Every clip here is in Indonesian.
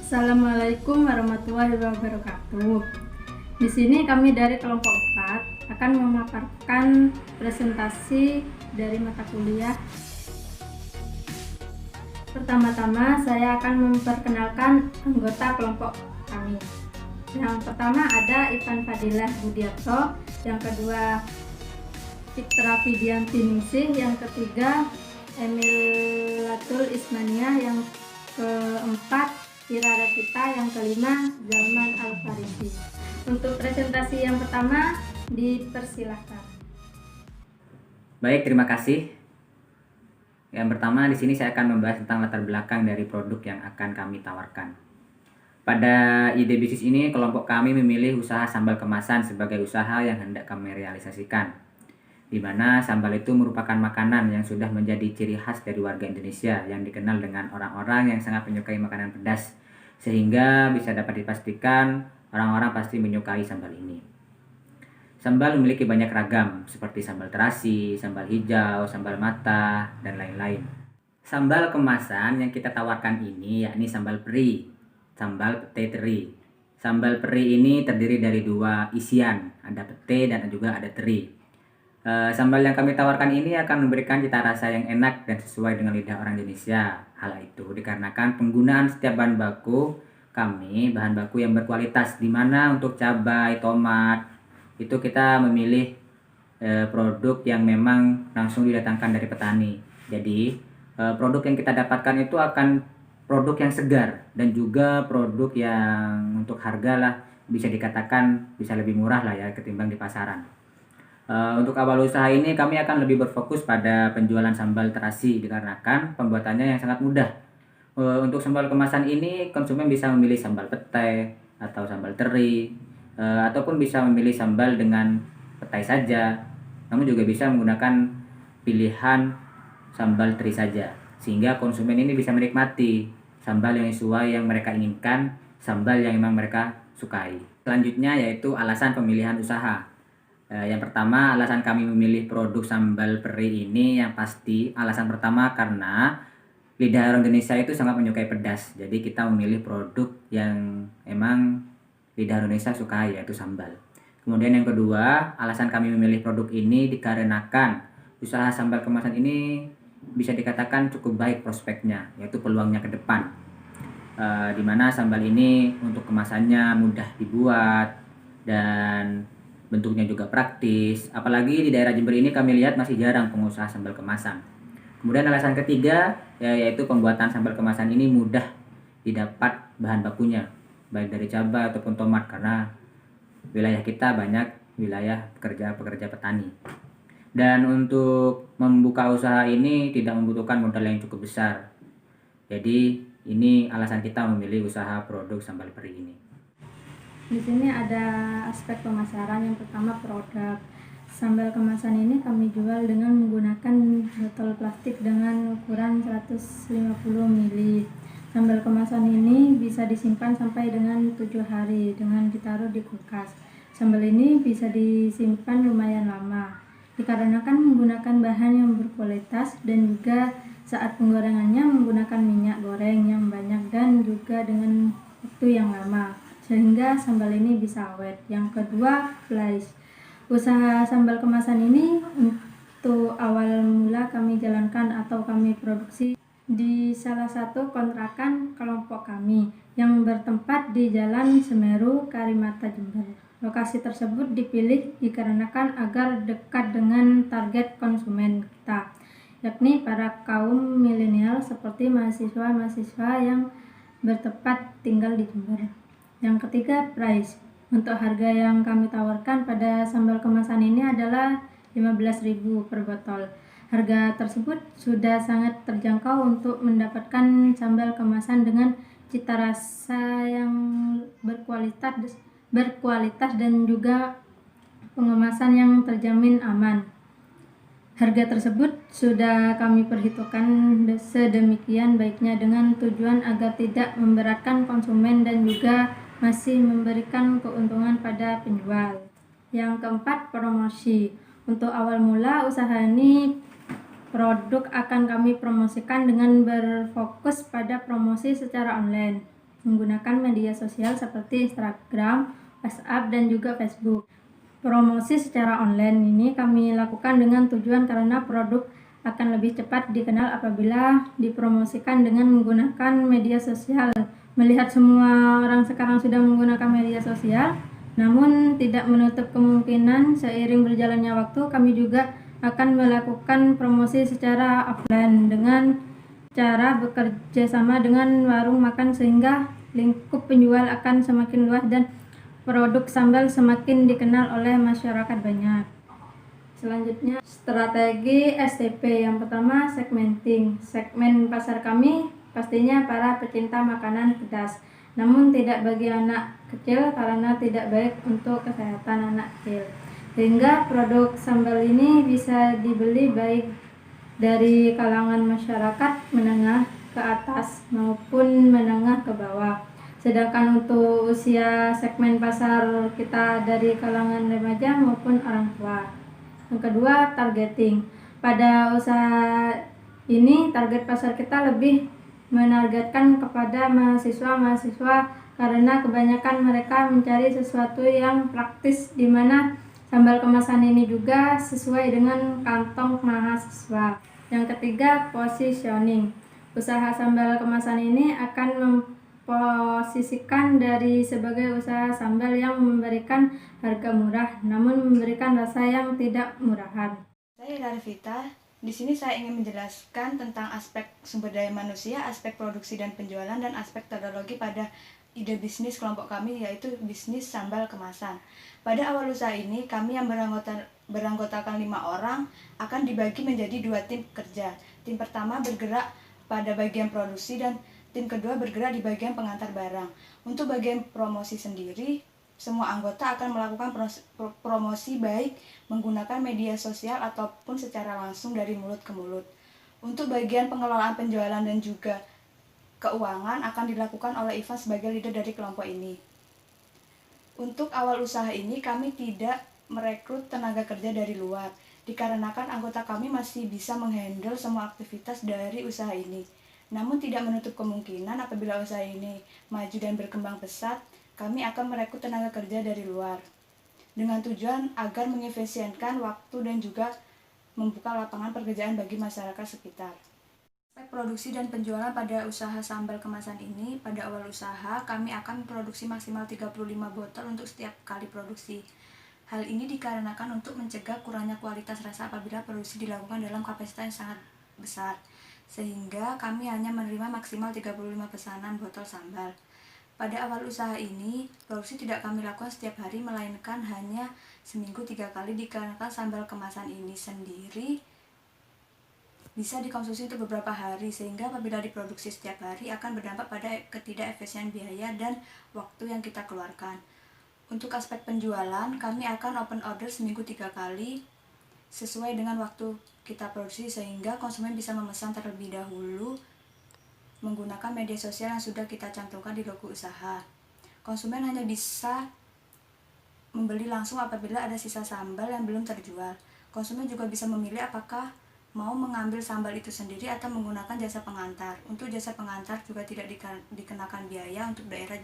Assalamualaikum warahmatullahi wabarakatuh. Di sini kami dari kelompok 4 akan memaparkan presentasi dari mata kuliah. Pertama-tama saya akan memperkenalkan anggota kelompok kami. Yang pertama ada Ivan Fadilah Budiarto, yang kedua Fitra Fidianti Ningsih, yang ketiga Emilatul Ismania, yang keempat Ira Rafita, yang kelima Zaman Al-Farisi. Untuk presentasi yang pertama dipersilahkan. Baik, terima kasih. Yang pertama di sini saya akan membahas tentang latar belakang dari produk yang akan kami tawarkan. Pada ide bisnis ini, kelompok kami memilih usaha sambal kemasan sebagai usaha yang hendak kami realisasikan, di mana sambal itu merupakan makanan yang sudah menjadi ciri khas dari warga Indonesia yang dikenal dengan orang-orang yang sangat menyukai makanan pedas, sehingga bisa dapat dipastikan orang-orang pasti menyukai sambal ini. Sambal memiliki banyak ragam, seperti sambal terasi, sambal hijau, sambal mata, dan lain-lain. Sambal kemasan yang kita tawarkan ini yakni sambal peri, sambal pete teri. Sambal peri ini terdiri dari dua isian, ada pete dan juga ada teri. Sambal yang kami tawarkan ini akan memberikan cita rasa yang enak dan sesuai dengan lidah orang Indonesia. Hal itu dikarenakan penggunaan setiap bahan baku kami, bahan baku yang berkualitas, di mana untuk cabai, tomat, itu kita memilih produk yang memang langsung didatangkan dari petani. Jadi produk yang kita dapatkan itu akan produk yang segar dan juga produk yang untuk harga lah bisa dikatakan bisa lebih murah lah ya ketimbang di pasaran. Untuk awal usaha ini kami akan lebih berfokus pada penjualan sambal terasi dikarenakan pembuatannya yang sangat mudah. Untuk sambal kemasan ini konsumen bisa memilih sambal petai atau sambal teri, ataupun bisa memilih sambal dengan petai saja. Namun juga bisa menggunakan pilihan sambal teri saja, sehingga konsumen ini bisa menikmati sambal yang sesuai yang mereka inginkan, sambal yang memang mereka sukai. Selanjutnya yaitu alasan pemilihan usaha. Yang pertama, alasan kami memilih produk sambal peri ini yang pasti alasan pertama karena lidah orang Indonesia itu sangat menyukai pedas. Jadi kita memilih produk yang emang lidah Indonesia sukai, yaitu sambal. Kemudian yang kedua, alasan kami memilih produk ini dikarenakan usaha sambal kemasan ini bisa dikatakan cukup baik prospeknya, yaitu peluangnya ke depan. Di mana sambal ini untuk kemasannya mudah dibuat dan bentuknya juga praktis. Apalagi di daerah Jember ini kami lihat masih jarang pengusaha sambal kemasan. Kemudian alasan ketiga yaitu pembuatan sambal kemasan ini mudah didapat bahan bakunya, baik dari cabai ataupun tomat, karena wilayah kita banyak wilayah pekerja petani. Dan untuk membuka usaha ini tidak membutuhkan modal yang cukup besar. Jadi ini alasan kita memilih usaha produk sambal peri ini. Di sini ada aspek pemasaran. Yang pertama produk. Sambal kemasan ini kami jual dengan menggunakan botol plastik dengan ukuran 150 ml. Sambal kemasan ini bisa disimpan sampai dengan 7 hari dengan ditaruh di kulkas. Sambal ini bisa disimpan lumayan lama dikarenakan menggunakan bahan yang berkualitas dan juga saat penggorengannya menggunakan minyak goreng yang banyak dan juga dengan waktu yang lama, sehingga sambal ini bisa awet. Yang kedua, price. Usaha sambal kemasan ini untuk awal mula kami jalankan atau kami produksi di salah satu kontrakan kelompok kami yang bertempat di Jalan Semeru, Karimata, Jember. Lokasi tersebut dipilih dikarenakan agar dekat dengan target konsumen kita, yakni para kaum milenial seperti mahasiswa-mahasiswa yang bertempat tinggal di Jember. Yang ketiga, price. Untuk harga yang kami tawarkan pada sambal kemasan ini adalah 15.000 per botol. Harga tersebut sudah sangat terjangkau untuk mendapatkan sambal kemasan dengan cita rasa yang berkualitas dan juga pengemasan yang terjamin aman. Harga tersebut sudah kami perhitungkan sedemikian baiknya dengan tujuan agar tidak memberatkan konsumen dan juga masih memberikan keuntungan pada penjual. Yang keempat, promosi. Untuk awal mula usaha ini produk akan kami promosikan dengan berfokus pada promosi secara online. menggunakan media sosial seperti Instagram, WhatsApp, dan juga Facebook. Promosi secara online ini kami lakukan dengan tujuan karena produk akan lebih cepat dikenal apabila dipromosikan dengan menggunakan media sosial. Melihat semua orang sekarang sudah menggunakan media sosial, namun tidak menutup kemungkinan seiring berjalannya waktu kami juga akan melakukan promosi secara offline dengan cara bekerja sama dengan warung makan sehingga lingkup penjual akan semakin luas dan produk sambal semakin dikenal oleh masyarakat banyak. Selanjutnya, strategi STP. Yang pertama, segmenting. Segmen pasar kami pastinya para pecinta makanan pedas, namun tidak bagi anak kecil karena tidak baik untuk kesehatan anak kecil. Sehingga produk sambal ini bisa dibeli baik dari kalangan masyarakat menengah ke atas maupun menengah ke bawah. Sedangkan untuk usia segmen pasar kita dari kalangan remaja maupun orang tua. Yang kedua, targeting. Pada usaha ini target pasar kita lebih menargetkan kepada mahasiswa-mahasiswa karena kebanyakan mereka mencari sesuatu yang praktis di mana sambal kemasan ini juga sesuai dengan kantong mahasiswa. Yang ketiga, positioning. Usaha sambal kemasan ini akan memposisikan dari sebagai usaha sambal yang memberikan harga murah namun memberikan rasa yang tidak murahan. Saya Darvita. Di sini saya ingin menjelaskan tentang aspek sumber daya manusia, aspek produksi dan penjualan, dan aspek teknologi pada ide bisnis kelompok kami, yaitu bisnis sambal kemasan. Pada awal usaha ini, kami yang beranggotakan 5 orang akan dibagi menjadi 2 tim kerja. Tim pertama bergerak pada bagian produksi dan tim kedua bergerak di bagian pengantar barang. Untuk bagian promosi sendiri, semua anggota akan melakukan promosi baik menggunakan media sosial ataupun secara langsung dari mulut ke mulut. Untuk bagian pengelolaan penjualan dan juga keuangan akan dilakukan oleh Ivan sebagai leader dari kelompok ini. Untuk awal usaha ini kami tidak merekrut tenaga kerja dari luar, dikarenakan anggota kami masih bisa menghandle semua aktivitas dari usaha ini. Namun tidak menutup kemungkinan apabila usaha ini maju dan berkembang pesat, kami akan merekrut tenaga kerja dari luar dengan tujuan agar mengefisienkan waktu dan juga membuka lapangan pekerjaan bagi masyarakat sekitar. Aspek produksi dan penjualan pada usaha sambal kemasan ini, pada awal usaha kami akan memproduksi maksimal 35 botol untuk setiap kali produksi. Hal ini dikarenakan untuk mencegah kurangnya kualitas rasa apabila produksi dilakukan dalam kapasitas yang sangat besar, sehingga kami hanya menerima maksimal 35 pesanan botol sambal. Pada awal usaha ini, produksi tidak kami lakukan setiap hari, melainkan hanya seminggu 3 kali dikarenakan sambal kemasan ini sendiri bisa dikonsumsi untuk beberapa hari, sehingga apabila diproduksi setiap hari akan berdampak pada ketidakefisien biaya dan waktu yang kita keluarkan. Untuk aspek penjualan, kami akan open order seminggu 3 kali sesuai dengan waktu kita produksi, sehingga konsumen bisa memesan terlebih dahulu menggunakan media sosial yang sudah kita cantumkan di logo usaha. Konsumen hanya bisa membeli langsung apabila ada sisa sambal yang belum terjual. Konsumen juga bisa memilih apakah mau mengambil sambal itu sendiri atau menggunakan jasa pengantar. Untuk jasa pengantar juga tidak dikenakan biaya untuk daerah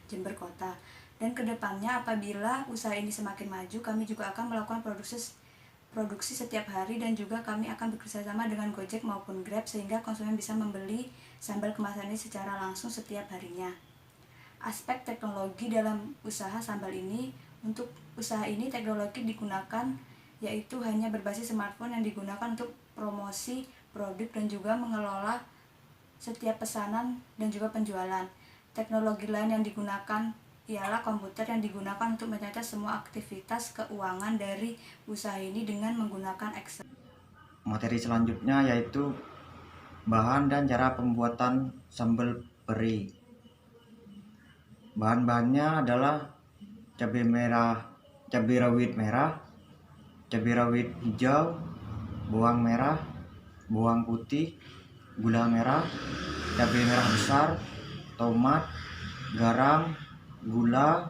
Jember Kota. Dan kedepannya apabila usaha ini semakin maju, kami juga akan melakukan produksi setiap hari, dan juga kami akan bekerjasama dengan Gojek maupun Grab sehingga konsumen bisa membeli sambal kemasan ini secara langsung setiap harinya. Aspek teknologi dalam usaha sambal ini, untuk usaha ini teknologi digunakan yaitu hanya berbasis smartphone yang digunakan untuk promosi produk dan juga mengelola setiap pesanan dan juga penjualan. Teknologi lain yang digunakan ialah komputer yang digunakan untuk mencatat semua aktivitas keuangan dari usaha ini dengan menggunakan Excel. Materi selanjutnya yaitu bahan dan cara pembuatan sambal peri. Bahan-bahannya adalah cabai rawit merah, cabai rawit hijau, bawang merah, bawang putih, gula merah, cabai merah besar, tomat, garam, gula,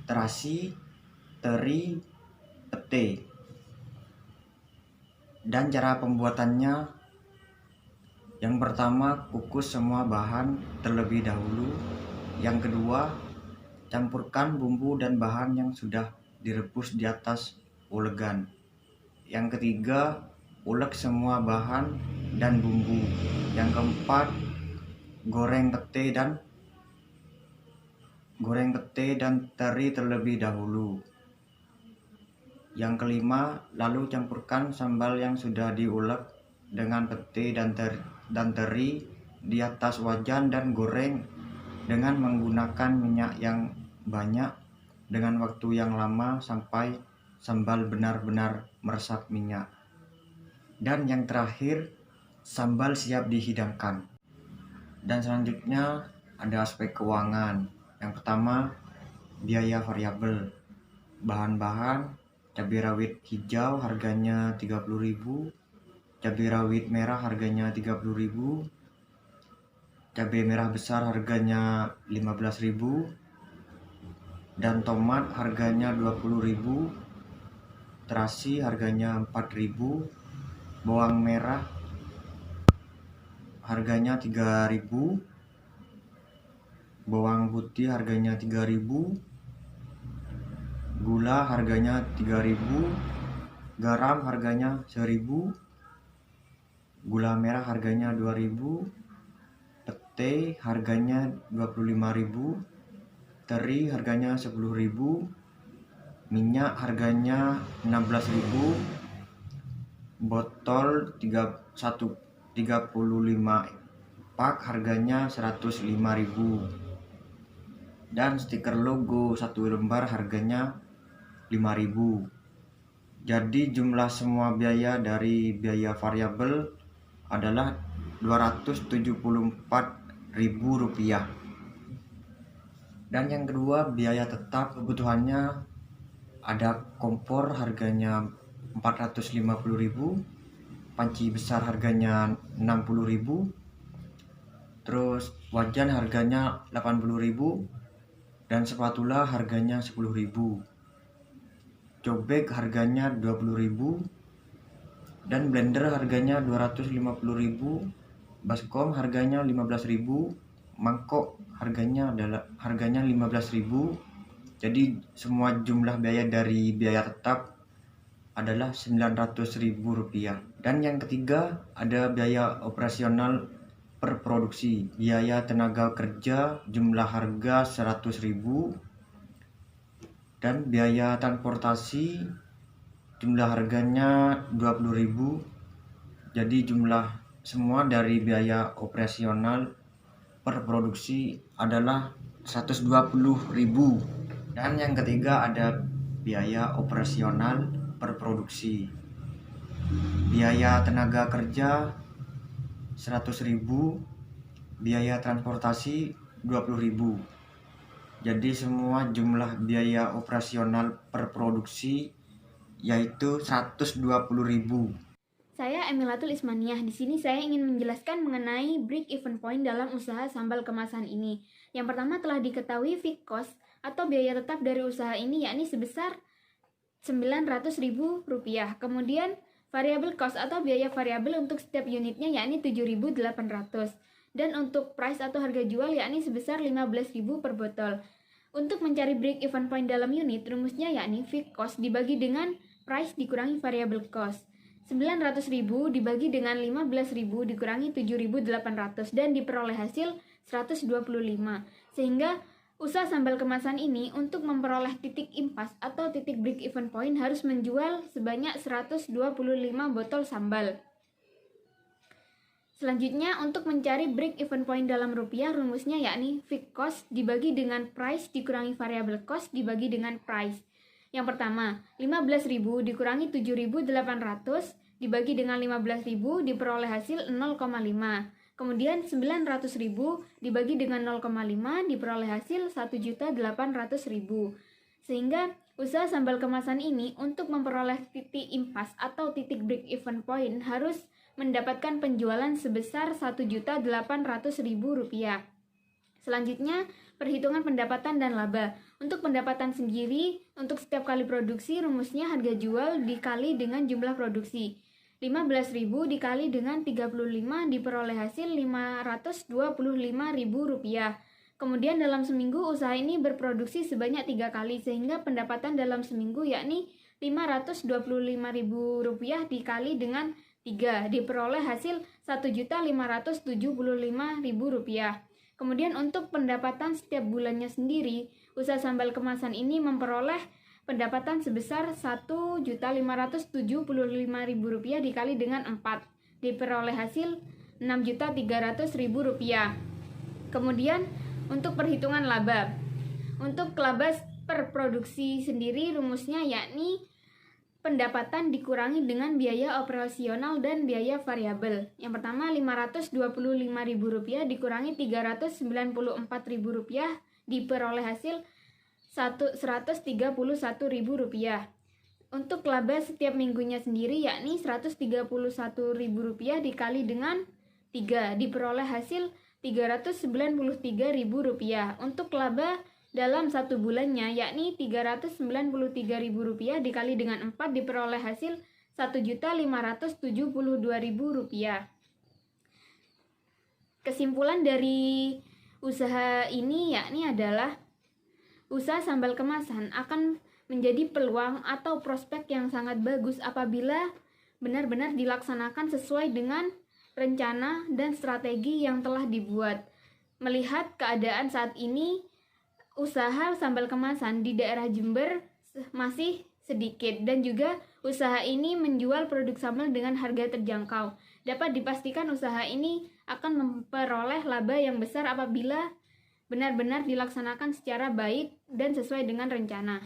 terasi, teri, pete. Dan cara pembuatannya, yang pertama kukus semua bahan terlebih dahulu Yang kedua, campurkan bumbu dan bahan yang sudah direbus di atas ulegan. Yang ketiga, ulek semua bahan dan bumbu. Yang keempat, goreng pete dan teri terlebih dahulu. Yang kelima, lalu campurkan sambal yang sudah diulek dengan pete dan teri di atas wajan dan goreng dengan menggunakan minyak yang banyak dengan waktu yang lama sampai sambal benar-benar meresap minyak. Dan yang terakhir, sambal siap dihidangkan. Dan selanjutnya ada aspek keuangan. Yang pertama, biaya variabel. Bahan-bahan: cabai rawit hijau harganya 30.000, cabai rawit merah harganya 30.000, cabai merah besar harganya 15.000, dan tomat harganya 20.000, terasi harganya 4.000, bawang merah harganya 3.000, bawang putih harganya 3.000, gula harganya 3.000, garam harganya 1.000, gula merah harganya 2.000, pete harganya 25.000, teri harganya 10.000, minyak harganya 16.000, botol 35 pak harganya 105.000, dan stiker logo 1 lembar harganya 5.000. Jadi jumlah semua biaya dari biaya variabel adalah Rp274.000. Dan yang kedua, biaya tetap. Kebutuhannya ada kompor harganya 450.000, panci besar harganya 60.000, terus wajan harganya 80.000, dan spatula harganya 10.000. Cobek harganya 20.000, dan blender harganya 250.000, baskom harganya 15.000, mangkok harganya 15.000. Jadi semua jumlah biaya dari biaya tetap adalah Rp900.000. Dan yang ketiga, ada biaya operasional per produksi. Biaya tenaga kerja jumlah harga 100.000, dan biaya transportasi jumlah harganya 20.000. Jadi jumlah semua dari biaya operasional per produksi adalah 120.000. Dan yang ketiga ada biaya operasional per produksi. Biaya tenaga kerja 100.000, biaya transportasi 20.000. Jadi semua jumlah biaya operasional per produksi yaitu 120.000. Saya Emilatul Ismaniah. Di sini saya ingin menjelaskan mengenai break even point dalam usaha sambal kemasan ini. Yang pertama, telah diketahui fixed cost atau biaya tetap dari usaha ini yakni sebesar Rp900.000. Kemudian variable cost atau biaya variabel untuk setiap unitnya yakni 7.800. Dan untuk price atau harga jual yakni sebesar 15.000 per botol. Untuk mencari break even point dalam unit, rumusnya yakni fixed cost dibagi dengan price dikurangi variable cost. 900.000 dibagi dengan 15.000 dikurangi 7.800 dan diperoleh hasil 125. Sehingga usaha sambal kemasan ini untuk memperoleh titik impas atau titik break even point harus menjual sebanyak 125 botol sambal. Selanjutnya, untuk mencari break even point dalam rupiah, rumusnya yakni fixed cost dibagi dengan price dikurangi variable cost dibagi dengan price. Yang pertama, 15.000 dikurangi 7.800 dibagi dengan 15.000 diperoleh hasil 0,5. Kemudian 900.000 dibagi dengan 0,5 diperoleh hasil 1.800.000. Sehingga usaha sambal kemasan ini untuk memperoleh titik impas atau titik break even point harus mendapatkan penjualan sebesar Rp1.800.000. Selanjutnya, perhitungan pendapatan dan laba. Untuk pendapatan sendiri, untuk setiap kali produksi, rumusnya harga jual dikali dengan jumlah produksi. 15.000 dikali dengan 35 diperoleh hasil Rp525.000. Kemudian dalam seminggu usaha ini berproduksi sebanyak 3 kali sehingga pendapatan dalam seminggu yakni Rp525.000 dikali dengan 3 diperoleh hasil Rp1.575.000. Kemudian untuk pendapatan setiap bulannya sendiri, usaha sambal kemasan ini memperoleh pendapatan sebesar Rp1.575.000 dikali dengan 4 diperoleh hasil Rp6.300.000. Kemudian untuk perhitungan laba. Untuk laba per produksi sendiri rumusnya yakni pendapatan dikurangi dengan biaya operasional dan biaya variabel. Yang pertama Rp525.000 dikurangi Rp394.000 diperoleh hasil Rp131.000. Untuk laba setiap minggunya sendiri yakni Rp131.000 dikali dengan 3 diperoleh hasil Rp393.000. Untuk laba dalam 1 bulannya yakni Rp393.000 dikali dengan 4 diperoleh hasil Rp1.572.000. Kesimpulan dari usaha ini yakni adalah usaha sambal kemasan akan menjadi peluang atau prospek yang sangat bagus apabila benar-benar dilaksanakan sesuai dengan rencana dan strategi yang telah dibuat. Melihat keadaan saat ini, usaha sambal kemasan di daerah Jember masih sedikit dan juga usaha ini menjual produk sambal dengan harga terjangkau. Dapat dipastikan usaha ini akan memperoleh laba yang besar apabila benar-benar dilaksanakan secara baik dan sesuai dengan rencana.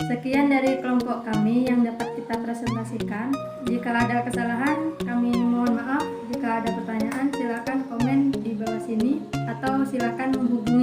Sekian dari kelompok kami yang dapat kita presentasikan. Jika ada kesalahan, kami mohon maaf. Jika ada pertanyaan, silakan komen di bawah sini atau silakan menghubungi